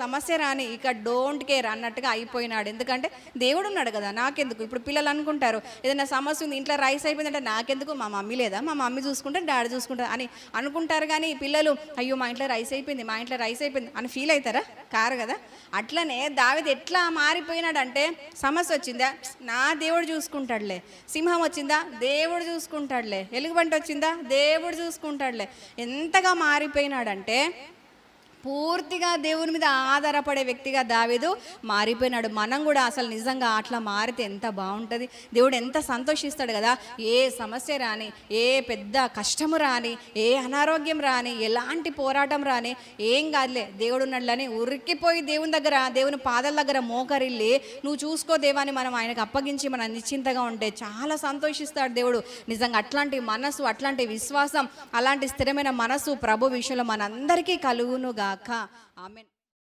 సమస్య రాని ఇక డోంట్ కేర్ అన్నట్టుగా అయిపోయినాడు. ఎందుకంటే దేవుడు ఉన్నాడు కదా, నాకెందుకు. ఇప్పుడు పిల్లలు అనుకుంటారు ఏదైనా సమస్య ఉంది, ఇంట్లో రైస్ అయిపోయిందంటే నాకెందుకు, మా మమ్మీ లేదా, మా మమ్మీ చూసుకుంటే డాడీ చూసుకుంటారు అని అనుకుంటారు. కానీ పిల్లలు అయ్యో మా ఇంట్లో రైస్ అయిపోయింది, మా ఇంట్లో రైస్ అయిపోయింది అని ఫీల్ అవుతారా? కారు కదా. అట్లనే దావీదు ఎట్లా మారిపోయినాడంటే, సమస్య వచ్చిందా నా దేవుడు చూసుకుంటాడులే, సింహం వచ్చిందా దేవుడు చూసుకుంటాడులే, ఎలుగుబంటి వచ్చిందా దేవుడు చూసుకుంటాడులే. ఎంతగా మారిపోయినాడంటే పూర్తిగా దేవుని మీద ఆధారపడే వ్యక్తిగా దావీదు మారిపోయినాడు. మనం కూడా అసలు నిజంగా అట్లా మారితే ఎంత బాగుంటుంది, దేవుడు ఎంత సంతోషిస్తాడు కదా. ఏ సమస్య రాని, ఏ పెద్ద కష్టము రాని, ఏ అనారోగ్యం రాని, ఎలాంటి పోరాటం రాని, ఏం కాదులే దేవుడు ఉన్నాడులని ఉరికిపోయి దేవుని దగ్గర, దేవుని పాదాల దగ్గర మోకరిల్లి నువ్వు చూసుకో దేవాన్ని మనం ఆయనకు అప్పగించి మనం నిశ్చింతగా ఉంటే చాలా సంతోషిస్తాడు దేవుడు. నిజంగా అట్లాంటి మనసు, అట్లాంటి విశ్వాసం, అలాంటి స్థిరమైన మనసు ప్రభు విషయంలో మనందరికీ కలుగునుగా. ఆమేన్.